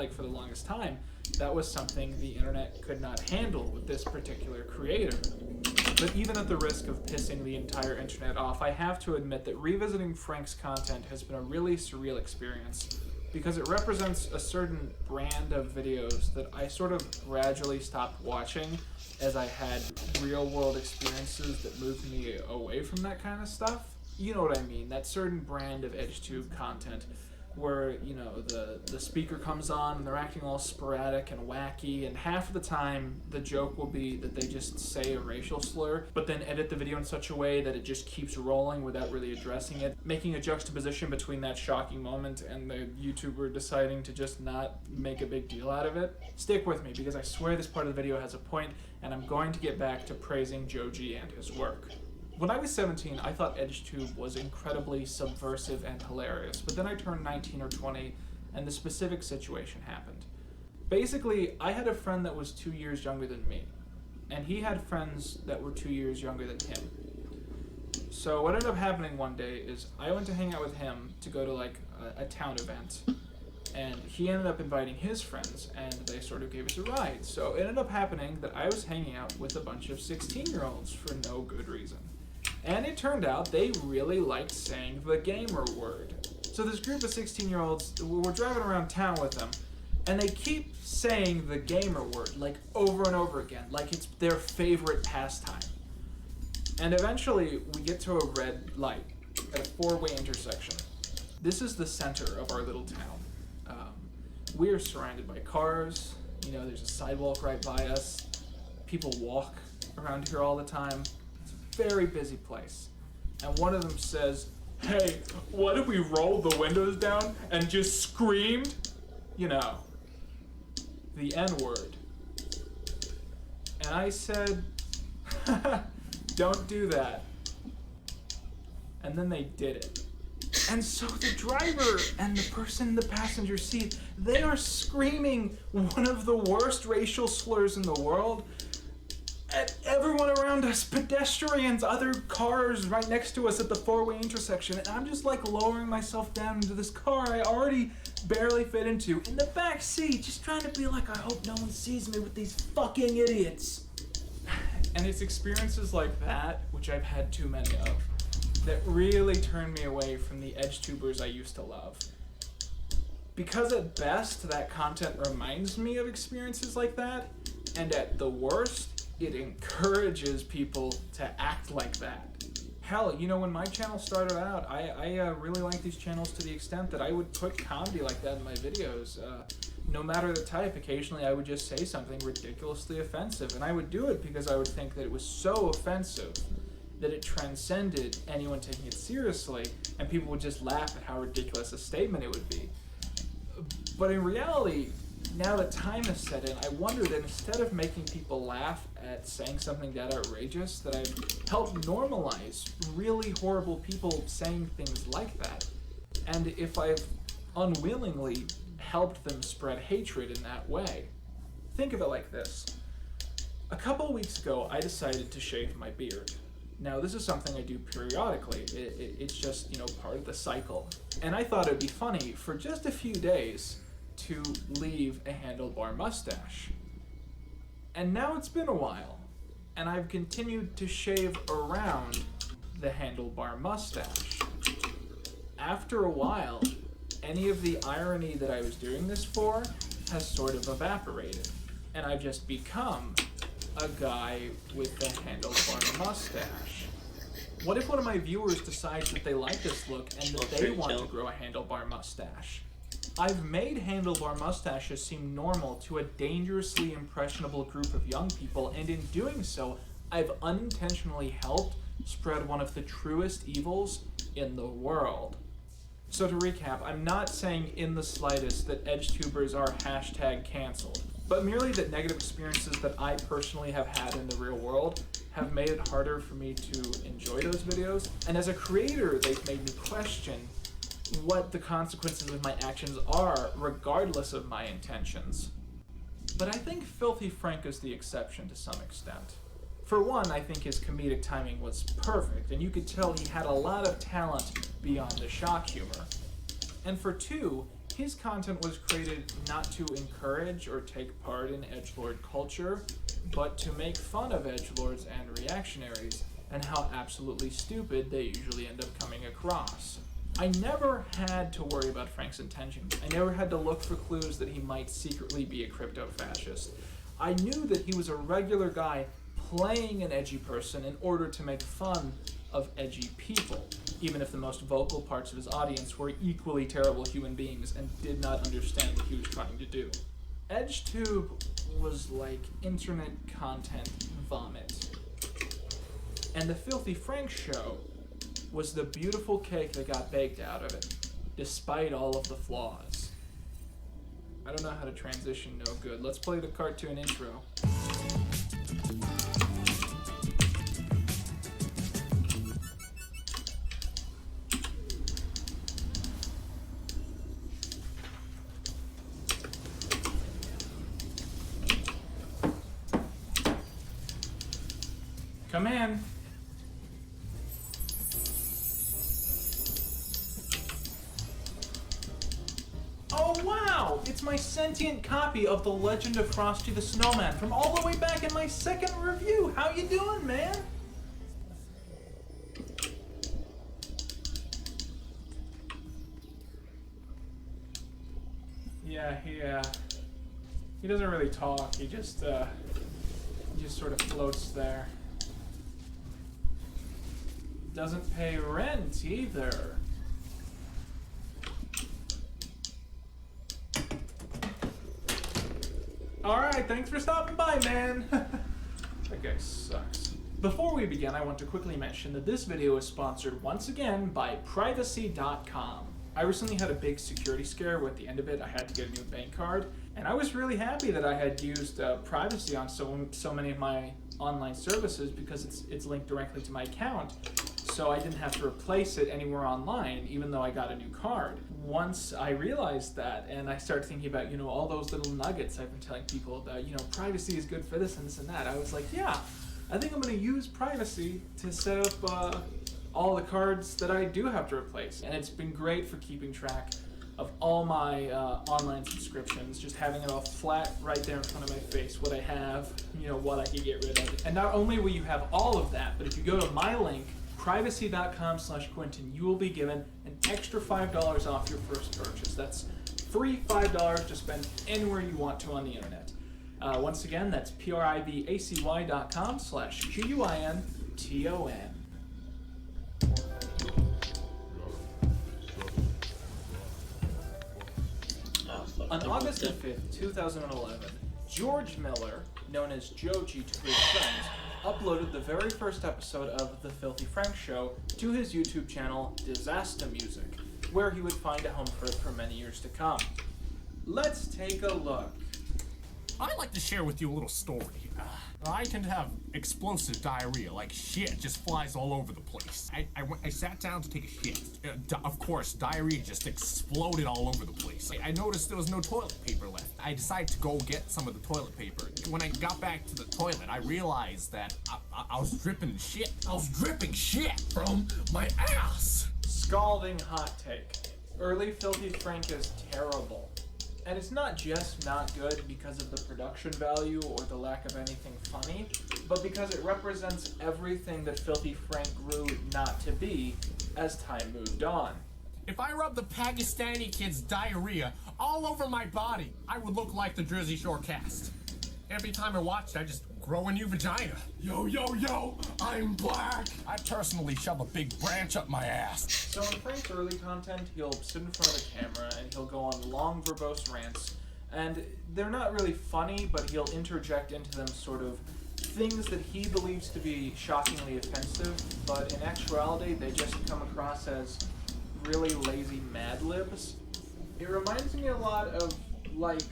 like for the longest time, that was something the internet could not handle with this particular creator. But even at the risk of pissing the entire internet off, I have to admit that revisiting Frank's content has been a really surreal experience, because it represents a certain brand of videos that I sort of gradually stopped watching as I had real world experiences that moved me away from that kind of stuff. You know what I mean, that certain brand of EdgeTube content where, you know, the speaker comes on and they're acting all sporadic and wacky, and half of the time the joke will be that they just say a racial slur, but then edit the video in such a way that it just keeps rolling without really addressing it, making a juxtaposition between that shocking moment and the YouTuber deciding to just not make a big deal out of it. Stick with me, because I swear this part of the video has a point, and I'm going to get back to praising Joji and his work. When I was 17, I thought EdgeTube was incredibly subversive and hilarious, but then I turned 19 or 20, and the specific situation happened. Basically, I had a friend that was 2 years younger than me, and he had friends that were 2 years younger than him. So what ended up happening one day is I went to hang out with him to go to like a town event, and he ended up inviting his friends, and they sort of gave us a ride. So it ended up happening that I was hanging out with a bunch of 16-year-olds for no good reason. And it turned out they really liked saying the gamer word. So this group of 16-year-olds, we're driving around town with them, and they keep saying the gamer word, like over and over again, like it's their favorite pastime. And eventually, we get to a red light at a four-way intersection. This is the center of our little town. We are surrounded by cars, you know, there's a sidewalk right by us, people walk around here all the time. Very busy place. And one of them says, "Hey, what if we rolled the windows down and just screamed?" You know, the N-word. And I said, "Don't do that." And then they did it. And so the driver and the person in the passenger seat, they are screaming one of the worst racial slurs in the world at everyone around us, pedestrians, other cars right next to us at the four-way intersection, and I'm just like lowering myself down into this car I already barely fit into, in the back seat, just trying to be like, I hope no one sees me with these fucking idiots. And it's experiences like that, which I've had too many of, that really turn me away from the EdgeTubers I used to love. Because at best, that content reminds me of experiences like that, and at the worst, it encourages people to act like that. Hell, you know, when my channel started out, I really liked these channels to the extent that I would put comedy like that in my videos. No matter the type, occasionally I would just say something ridiculously offensive, and I would do it because I would think that it was so offensive that it transcended anyone taking it seriously, and people would just laugh at how ridiculous a statement it would be. But in reality, now that time has set in, I wonder that instead of making people laugh at saying something that outrageous, that I've helped normalize really horrible people saying things like that. And if I've unwillingly helped them spread hatred in that way. Think of it like this. A couple weeks ago, I decided to shave my beard. Now, this is something I do periodically. It's just, you know, part of the cycle. And I thought it'd be funny for just a few days to leave a handlebar mustache. And now it's been a while, and I've continued to shave around the handlebar mustache. After a while, any of the irony that I was doing this for has sort of evaporated, and I've just become a guy with a handlebar mustache. What if one of my viewers decides that they like this look and that they want to grow a handlebar mustache? I've made handlebar mustaches seem normal to a dangerously impressionable group of young people, and in doing so, I've unintentionally helped spread one of the truest evils in the world. So to recap, I'm not saying in the slightest that EdgeTubers are #canceled, but merely that negative experiences that I personally have had in the real world have made it harder for me to enjoy those videos, and as a creator, they've made me question what the consequences of my actions are, regardless of my intentions. But I think Filthy Frank is the exception to some extent. For one, I think his comedic timing was perfect, and you could tell he had a lot of talent beyond the shock humor. And for two, His content was created not to encourage or take part in edgelord culture, but to make fun of edgelords and reactionaries, and how absolutely stupid they usually end up coming across. I never had to worry about Frank's intentions. I never had to look for clues that he might secretly be a crypto-fascist. I knew that he was a regular guy playing an edgy person in order to make fun of edgy people, even if the most vocal parts of his audience were equally terrible human beings and did not understand what he was trying to do. EdgeTube was like internet content vomit. And the Filthy Frank show was the beautiful cake that got baked out of it, despite all of the flaws. I don't know how to transition no good. Let's play the cartoon intro. Come in. Oh wow! It's my sentient copy of The Legend of Frosty the Snowman from all the way back in my second review. How you doing, man? Yeah, he doesn't really talk. He just sort of floats there. Doesn't pay rent either. Alright, thanks for stopping by, man. That guy sucks. Before we begin, I want to quickly mention that this video is sponsored once again by Privacy.com. I recently had a big security scare. At the end of it, I had to get a new bank card, and I was really happy that I had used privacy on so many of my online services because it's linked directly to my account. So I didn't have to replace it anywhere online, even though I got a new card. Once I realized that, and I started thinking about, all those little nuggets I've been telling people about, privacy is good for this and this and that, I was like, yeah, I think I'm going to use privacy to set up all the cards that I do have to replace. And it's been great for keeping track of all my online subscriptions, just having it all flat right there in front of my face, what I have, what I can get rid of. And not only will you have all of that, but if you go to my link, privacy.com/Quentin, you will be given an extra $5 off your first purchase. That's free $5 to spend anywhere you want to on the internet. Once again, that's privacy.com/QUINTON. On August 5th, 2011, George Miller, known as Joji to his friends, uploaded the very first episode of The Filthy Frank Show to his YouTube channel, Disaster Music, where he would find a home for it for many years to come. Let's take a look. I'd like to share with you a little story. I tend to have explosive diarrhea, like shit just flies all over the place. I sat down to take a shit. Of course, diarrhea just exploded all over the place. I noticed there was no toilet paper left. I decided to go get some of the toilet paper. When I got back to the toilet, I realized that I was dripping shit. I was dripping shit from my ass. Scalding hot take. Early Filthy Frank is terrible. And it's not just not good because of the production value or the lack of anything funny, but because it represents everything that Filthy Frank grew not to be as time moved on. If I rubbed the Pakistani kid's diarrhea all over my body, I would look like the Jersey Shore cast. Every time I watched it, I just grow a new vagina. Yo, yo, yo, I'm black. I personally shove a big branch up my ass. So in Frank's early content, he'll sit in front of a camera and he'll go on long verbose rants, and they're not really funny, but he'll interject into them sort of things that he believes to be shockingly offensive, but in actuality, they just come across as really lazy Mad Libs. It reminds me a lot of, like,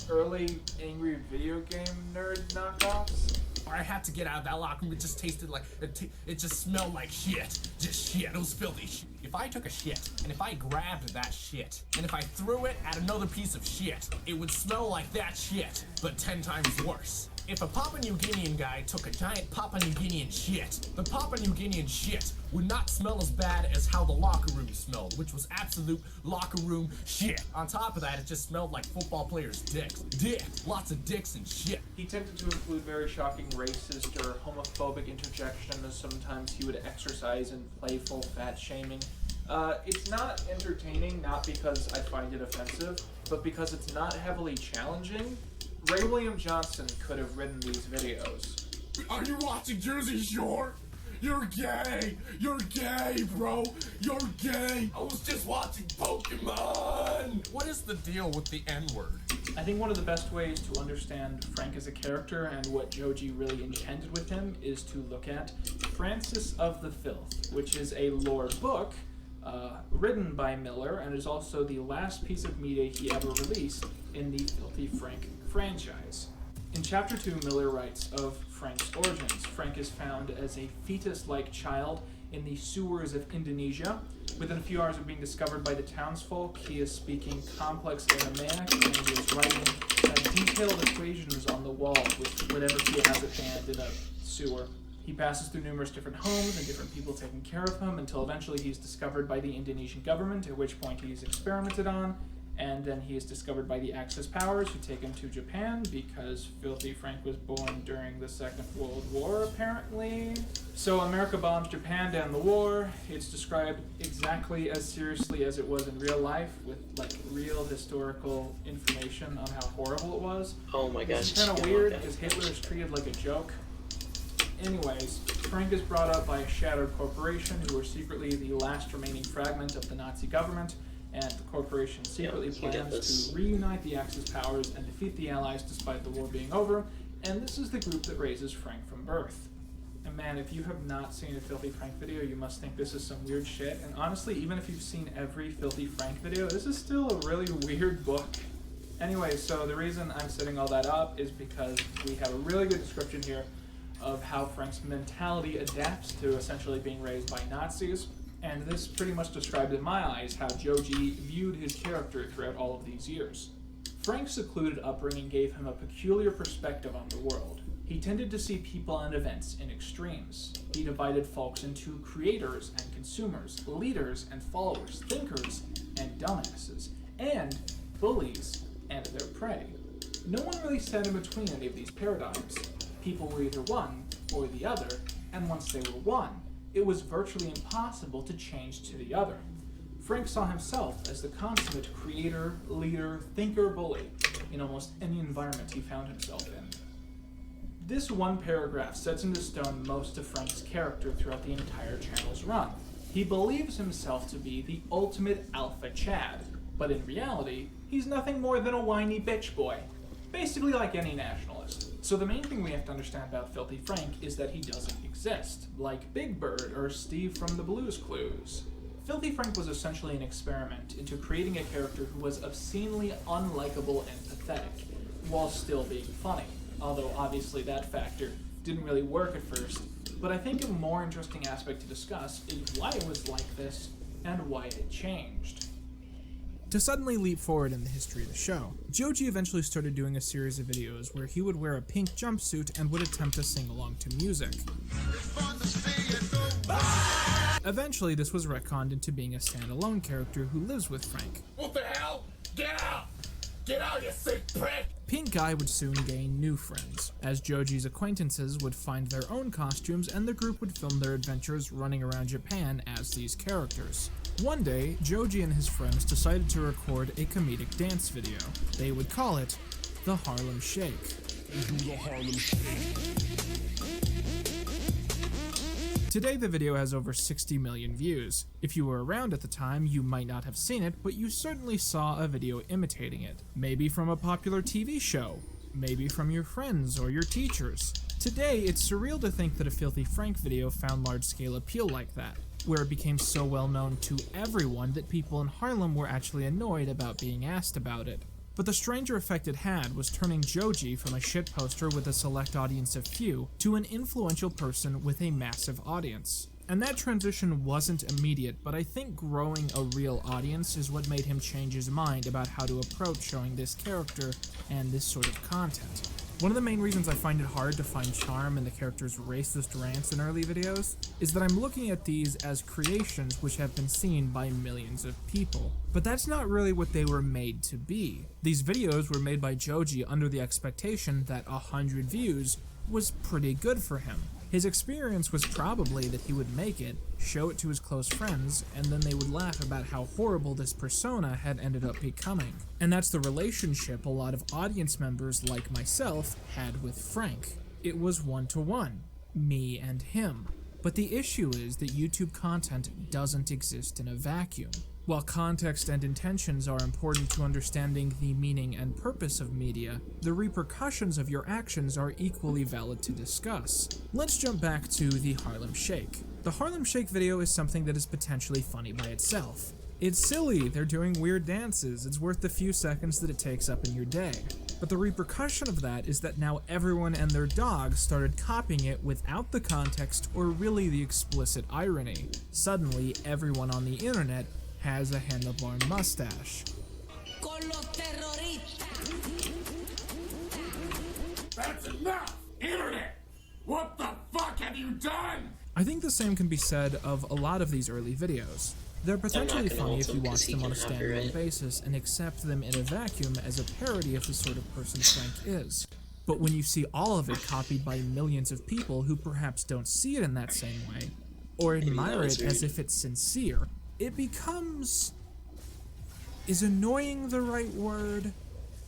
early angry video game nerd knockoffs. I had to get out of that locker room. It just tasted like, it just smelled like shit. Just shit. It was filthy shit. If I took a shit, and if I grabbed that shit, and if I threw it at another piece of shit, it would smell like that shit, but 10 times worse. if a Papua New Guinean guy took a giant Papua New Guinean shit, the Papua New Guinean shit would not smell as bad as how the locker room smelled, which was absolute locker room shit. On top of that, it just smelled like football players' dicks. Lots of dicks and shit. He tended to include very shocking racist or homophobic interjections. Sometimes he would exercise in playful fat shaming. It's not entertaining, not because I find it offensive, but because it's not heavily challenging. Ray William Johnson could have written these videos. Are you watching Jersey Shore? You're gay! You're gay, bro! You're gay! I was just watching Pokemon! What is the deal with the N-word? I think one of the best ways to understand Frank as a character and what Joji really intended with him is to look at Francis of the Filth, which is a lore book written by Miller and is also the last piece of media he ever released in the Filthy Frank franchise. In Chapter 2, Miller writes of Frank's origins. Frank is found as a fetus-like child in the sewers of Indonesia. Within a few hours of being discovered by the townsfolk, he is speaking complex Aramaic and he is writing detailed equations on the wall with whatever he has at hand in a sewer. He passes through numerous different homes and different people taking care of him until eventually he's discovered by the Indonesian government, at which point he's experimented on, and then he is discovered by the Axis powers who take him to Japan because Filthy Frank was born during the Second World War, apparently. So America bombs Japan to end the war. It's described exactly as seriously as it was in real life, with like real historical information on how horrible it was. Oh my gosh. It's kind of weird because Hitler is treated like a joke. Anyways, Frank is brought up by a shattered corporation who are secretly the last remaining fragment of the Nazi government, and the corporation secretly plans to reunite the Axis powers and defeat the Allies despite the war being over, and this is the group that raises Frank from birth. And man, if you have not seen a Filthy Frank video, you must think this is some weird shit, and honestly, even if you've seen every Filthy Frank video, this is still a really weird book. Anyway, so the reason I'm setting all that up is because we have a really good description here of how Frank's mentality adapts to essentially being raised by Nazis, and this pretty much described in my eyes how Joji viewed his character throughout all of these years. Frank's secluded upbringing gave him a peculiar perspective on the world. He tended to see people and events in extremes. He divided folks into creators and consumers, leaders and followers, thinkers and dumbasses, and bullies and their prey. No one really sat in between any of these paradigms. People were either one or the other, and once they were one, it was virtually impossible to change to the other. Frank saw himself as the consummate creator, leader, thinker, bully in almost any environment he found himself in. This one paragraph sets into stone most of Frank's character throughout the entire channel's run. He believes himself to be the ultimate alpha Chad, but in reality, he's nothing more than a whiny bitch boy. Basically like any nationalist. So the main thing we have to understand about Filthy Frank is that he doesn't exist, like Big Bird or Steve from the Blue's Clues. Filthy Frank was essentially an experiment into creating a character who was obscenely unlikable and pathetic, while still being funny, although obviously that factor didn't really work at first. But I think a more interesting aspect to discuss is why it was like this and why it changed. To suddenly leap forward in the history of the show, Joji eventually started doing a series of videos where he would wear a pink jumpsuit and would attempt to sing along to music. Eventually, this was retconned into being a standalone character who lives with Frank. What the hell? Get out! Get out, you sick prick! Pink Guy would soon gain new friends, as Joji's acquaintances would find their own costumes and the group would film their adventures running around Japan as these characters. One day, Joji and his friends decided to record a comedic dance video. They would call it the Harlem Shake. The Harlem Shake. Today, the video has over 60 million views. If you were around at the time, you might not have seen it, but you certainly saw a video imitating it. Maybe from a popular TV show. Maybe from your friends or your teachers. Today, it's surreal to think that a Filthy Frank video found large-scale appeal like that, where it became so well known to everyone that people in Harlem were actually annoyed about being asked about it. But the stranger effect it had was turning Joji from a shitposter with a select audience of few to an influential person with a massive audience. And that transition wasn't immediate, but I think growing a real audience is what made him change his mind about how to approach showing this character and this sort of content. One of the main reasons I find it hard to find charm in the character's racist rants in early videos is that I'm looking at these as creations which have been seen by millions of people. But that's not really what they were made to be. These videos were made by Joji under the expectation that 100 views was pretty good for him. His experience was probably that he would make it, show it to his close friends, and then they would laugh about how horrible this persona had ended up becoming. And that's the relationship a lot of audience members like myself had with Frank. It was one-to-one, me and him. But the issue is that YouTube content doesn't exist in a vacuum. While context and intentions are important to understanding the meaning and purpose of media, the repercussions of your actions are equally valid to discuss. Let's jump back to the Harlem Shake. The Harlem Shake video is something that is potentially funny by itself. It's silly, they're doing weird dances, it's worth the few seconds that it takes up in your day. But the repercussion of that is that now everyone and their dog started copying it without the context or really the explicit irony. Suddenly, everyone on the internet has a handlebar mustache. That's enough! Internet! What the fuck have you done? I think the same can be said of a lot of these early videos. They're potentially funny if you watch them on a standalone basis and accept them in a vacuum as a parody of the sort of person Frank is. But when you see all of it copied by millions of people who perhaps don't see it in that same way, or admire it as if it's sincere, it becomes... Is annoying the right word?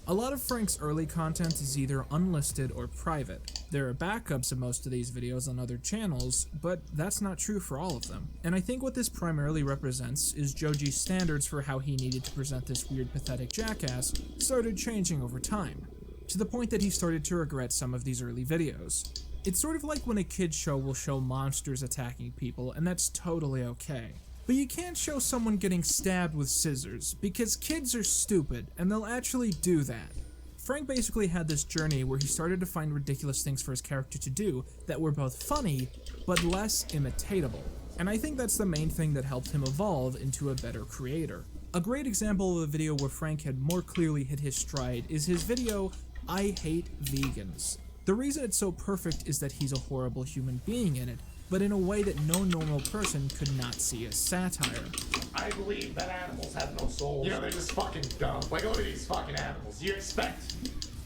A lot of Frank's early content is either unlisted or private. There are backups of most of these videos on other channels, but that's not true for all of them. And I think what this primarily represents is Joji's standards for how he needed to present this weird, pathetic jackass started changing over time, to the point that he started to regret some of these early videos. It's sort of like when a kid's show will show monsters attacking people, and that's totally okay. But you can't show someone getting stabbed with scissors, because kids are stupid, and they'll actually do that. Frank basically had this journey where he started to find ridiculous things for his character to do that were both funny, but less imitatable. And I think that's the main thing that helped him evolve into a better creator. A great example of a video where Frank had more clearly hit his stride is his video, I Hate Vegans. The reason it's so perfect is that he's a horrible human being in it, but in a way that no normal person could not see as satire. I believe that animals have no souls. You know, they're just fucking dumb. Like, look at these fucking animals. You expect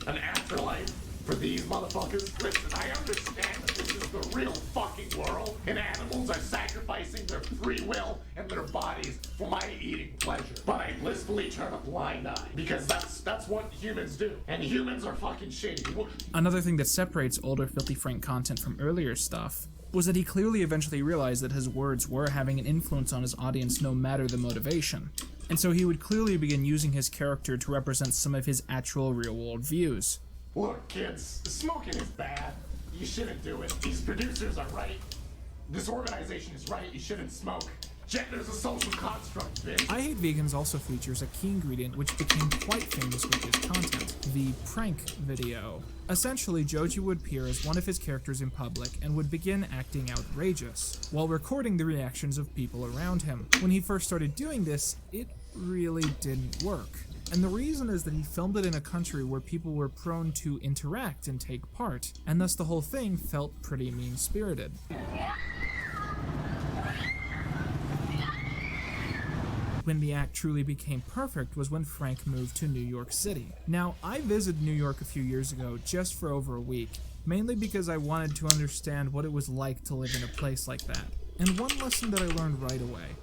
an afterlife for these motherfuckers? Listen, I understand that this is the real fucking world, and animals are sacrificing their free will and their bodies for my eating pleasure. But I blissfully turn a blind eye, because that's what humans do. And humans are fucking shitty. Another thing that separates older Filthy Frank content from earlier stuff was that he clearly eventually realized that his words were having an influence on his audience no matter the motivation. And so he would clearly begin using his character to represent some of his actual real-world views. Look, kids, smoking is bad. You shouldn't do it. These producers are right. This organization is right. You shouldn't smoke. Gender's a social construct, bitch. I Hate Vegans also features a key ingredient which became quite famous with his content, the prank video. Essentially, Joji would appear as one of his characters in public and would begin acting outrageous, while recording the reactions of people around him. When he first started doing this, it really didn't work. And the reason is that he filmed it in a country where people were prone to interact and take part, and thus the whole thing felt pretty mean-spirited. When the act truly became perfect was when Frank moved to New York City. Now, I visited New York a few years ago just for over a week, mainly because I wanted to understand what it was like to live in a place like that. And one lesson that I learned right away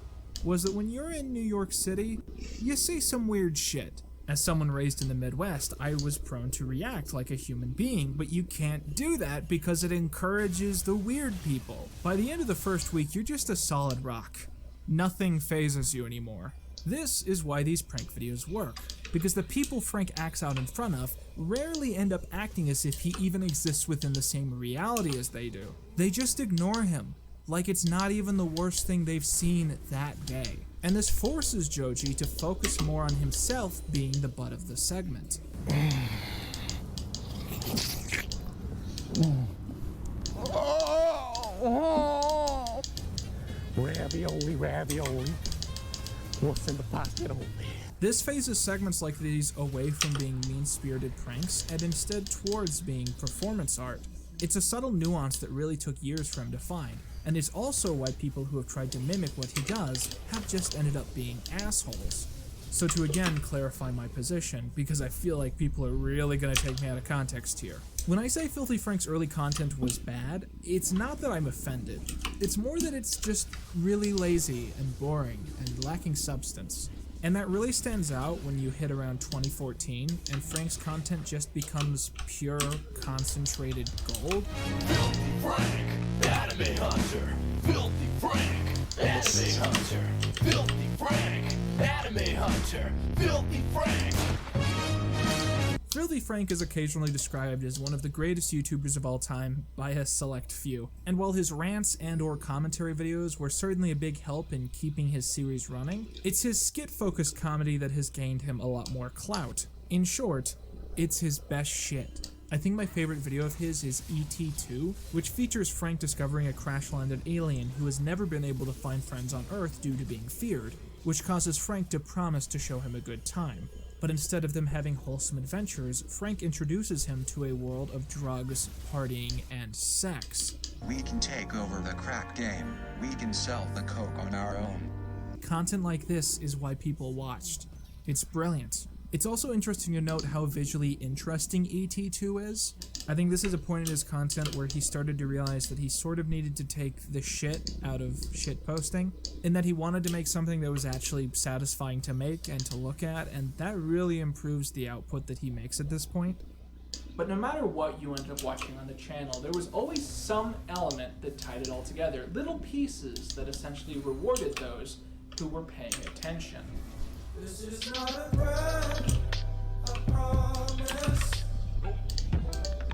was that when you're in New York City, you see some weird shit. As someone raised in the Midwest, I was prone to react like a human being, but you can't do that because it encourages the weird people. By the end of the first week, you're just a solid rock. Nothing phases you anymore. This is why these prank videos work, because the people Frank acts out in front of rarely end up acting as if he even exists within the same reality as they do. They just ignore him, like it's not even the worst thing they've seen that day. And this forces Joji to focus more on himself being the butt of the segment. Ravioli, ravioli. What's in the pocket? This phases segments like these away from being mean-spirited pranks and instead towards being performance art. It's a subtle nuance that really took years for him to find, and it's also why people who have tried to mimic what he does have just ended up being assholes. So to again clarify my position, because I feel like people are really gonna take me out of context here. When I say Filthy Frank's early content was bad, it's not that I'm offended. It's more that it's just really lazy and boring and lacking substance. And that really stands out when you hit around 2014 and Frank's content just becomes pure, concentrated gold. Filthy Frank, Anime Hunter. Filthy Frank, Anime Hunter. Filthy Frank, Anime Hunter. Filthy Frank. Filthy Frank is occasionally described as one of the greatest YouTubers of all time by a select few, and while his rants and/or commentary videos were certainly a big help in keeping his series running, it's his skit-focused comedy that has gained him a lot more clout. In short, it's his best shit. I think my favorite video of his is ET2, which features Frank discovering a crash-landed alien who has never been able to find friends on Earth due to being feared, which causes Frank to promise to show him a good time. But instead of them having wholesome adventures, Frank introduces him to a world of drugs, partying, and sex. We can take over the crack game. We can sell the coke on our own. Content like this is why people watched. It's brilliant. It's also interesting to note how visually interesting ET2 is. I think this is a point in his content where he started to realize that he sort of needed to take the shit out of shit posting, and that he wanted to make something that was actually satisfying to make and to look at, and that really improves the output that he makes at this point. But no matter what you ended up watching on the channel, there was always some element that tied it all together, little pieces that essentially rewarded those who were paying attention. This is not a threat, I promise.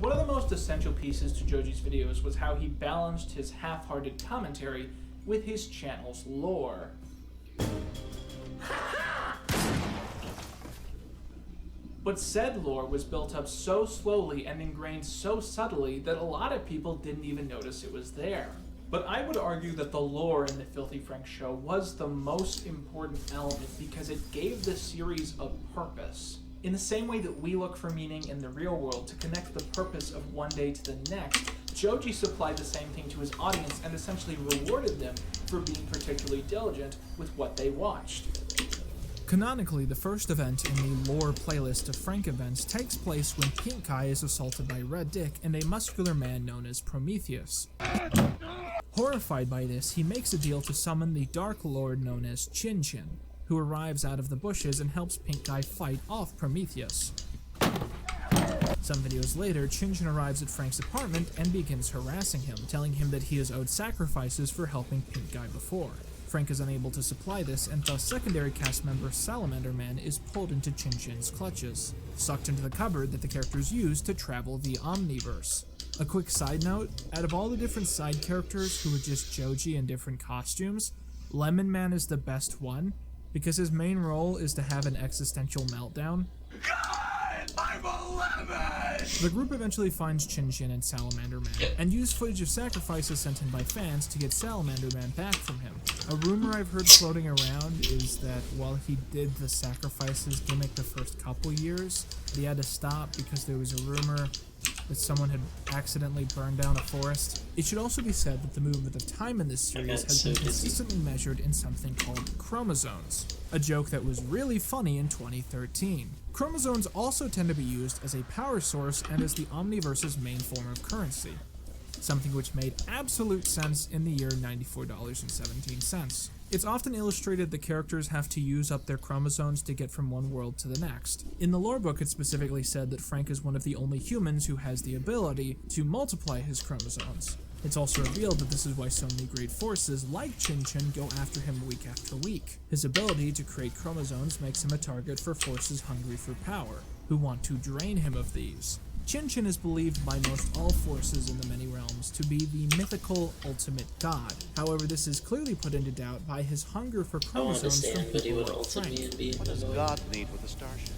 One of the most essential pieces to Joji's videos was how he balanced his half-hearted commentary with his channel's lore. But said lore was built up so slowly and ingrained so subtly that a lot of people didn't even notice it was there. But I would argue that the lore in the Filthy Frank show was the most important element because it gave the series a purpose. In the same way that we look for meaning in the real world to connect the purpose of one day to the next, Joji supplied the same thing to his audience and essentially rewarded them for being particularly diligent with what they watched. Canonically, the first event in the lore playlist of Frank events takes place when Pink Guy is assaulted by Red Dick and a muscular man known as Prometheus. Horrified by this, he makes a deal to summon the Dark Lord known as Chin Chin, who arrives out of the bushes and helps Pink Guy fight off Prometheus. Some videos later, Chin Chin arrives at Frank's apartment and begins harassing him, telling him that he is owed sacrifices for helping Pink Guy before. Frank is unable to supply this, and thus secondary cast member Salamander Man is pulled into Chin Chin's clutches, sucked into the cupboard that the characters use to travel the Omniverse. A quick side note, out of all the different side characters who are just Joji in different costumes, Lemon Man is the best one, because his main role is to have an existential meltdown. God, I'm a lemon! The group eventually finds Chin Chin and Salamander Man, and use footage of sacrifices sent in by fans to get Salamander Man back from him. A rumor I've heard floating around is that while he did the sacrifices gimmick the first couple years, he had to stop because there was a rumor that someone had accidentally burned down a forest. It should also be said that the movement of time in this series has been consistently measured in something called chromosomes, a joke that was really funny in 2013. Chromosomes also tend to be used as a power source and as the Omniverse's main form of currency, something which made absolute sense in the year $94.17. It's often illustrated that characters have to use up their chromosomes to get from one world to the next. In the lore book, it specifically said that Frank is one of the only humans who has the ability to multiply his chromosomes. It's also revealed that this is why so many great forces like Chin Chin go after him week after week. His ability to create chromosomes makes him a target for forces hungry for power, who want to drain him of these. Chin Chin is believed by most all forces in the many realms to be the mythical ultimate god. However, this is clearly put into doubt by his hunger for chromosomes from people like Frank. What does God need with a starship?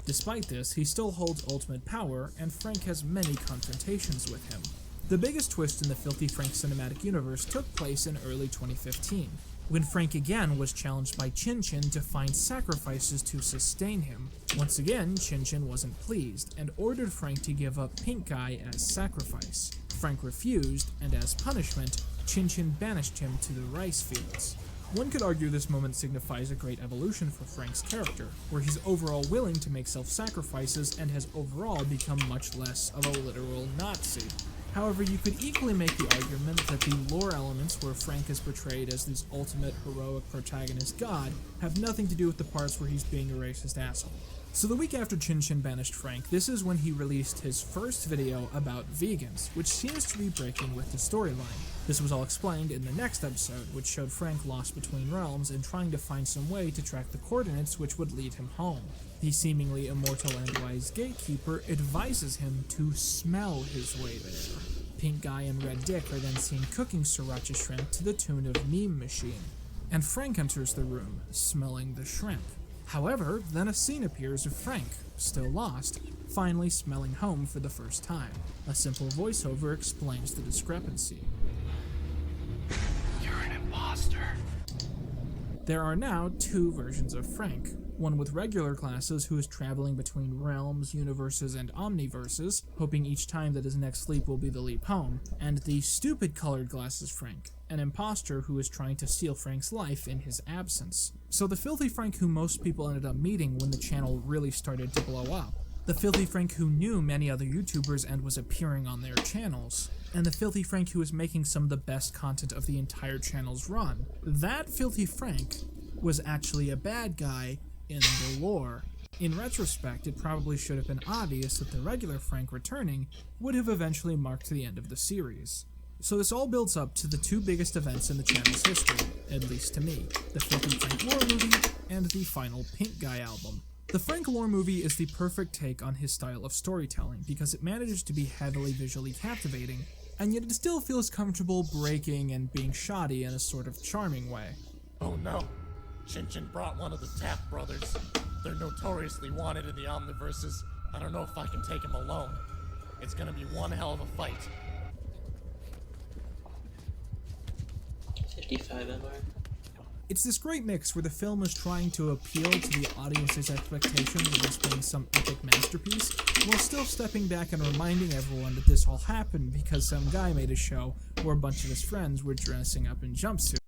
Despite this, he still holds ultimate power, and Frank has many confrontations with him. The biggest twist in the Filthy Frank cinematic universe took place in early 2015. when Frank again was challenged by Chin Chin to find sacrifices to sustain him. Once again, Chin Chin wasn't pleased, and ordered Frank to give up Pink Guy as sacrifice. Frank refused, and as punishment, Chin Chin banished him to the rice fields. One could argue this moment signifies a great evolution for Frank's character, where he's overall willing to make self-sacrifices and has overall become much less of a literal Nazi. However, you could equally make the argument that the lore elements where Frank is portrayed as this ultimate heroic protagonist god have nothing to do with the parts where he's being a racist asshole. So the week after Chin Chin banished Frank, this is when he released his first video about vegans, which seems to be breaking with the storyline. This was all explained in the next episode, which showed Frank lost between realms and trying to find some way to track the coordinates which would lead him home. The seemingly immortal and wise gatekeeper advises him to smell his way there. Pink Guy and Red Dick are then seen cooking sriracha shrimp to the tune of Meme Machine, and Frank enters the room, smelling the shrimp. However, then a scene appears of Frank, still lost, finally smelling home for the first time. A simple voiceover explains the discrepancy. You're an imposter. There are now two versions of Frank, one with regular glasses who is traveling between realms, universes, and omniverses, hoping each time that his next leap will be the leap home, and the stupid colored glasses Frank, an imposter who is trying to steal Frank's life in his absence. So the Filthy Frank who most people ended up meeting when the channel really started to blow up. The Filthy Frank who knew many other YouTubers and was appearing on their channels. And the Filthy Frank who was making some of the best content of the entire channel's run. That Filthy Frank was actually a bad guy in the lore. In retrospect, it probably should have been obvious that the regular Frank returning would have eventually marked the end of the series. So this all builds up to the two biggest events in the channel's history, at least to me, the Filthy Frank lore movie and the final Pink Guy album. The Frank lore movie is the perfect take on his style of storytelling because it manages to be heavily visually captivating, and yet it still feels comfortable breaking and being shoddy in a sort of charming way. Oh no. Chin Chin brought one of the Taft brothers. They're notoriously wanted in the Omniverses. I don't know if I can take him alone. It's gonna be one hell of a fight. 55 MR. It's this great mix where the film is trying to appeal to the audience's expectation of this being some epic masterpiece, while still stepping back and reminding everyone that this all happened because some guy made a show where a bunch of his friends were dressing up in jumpsuits.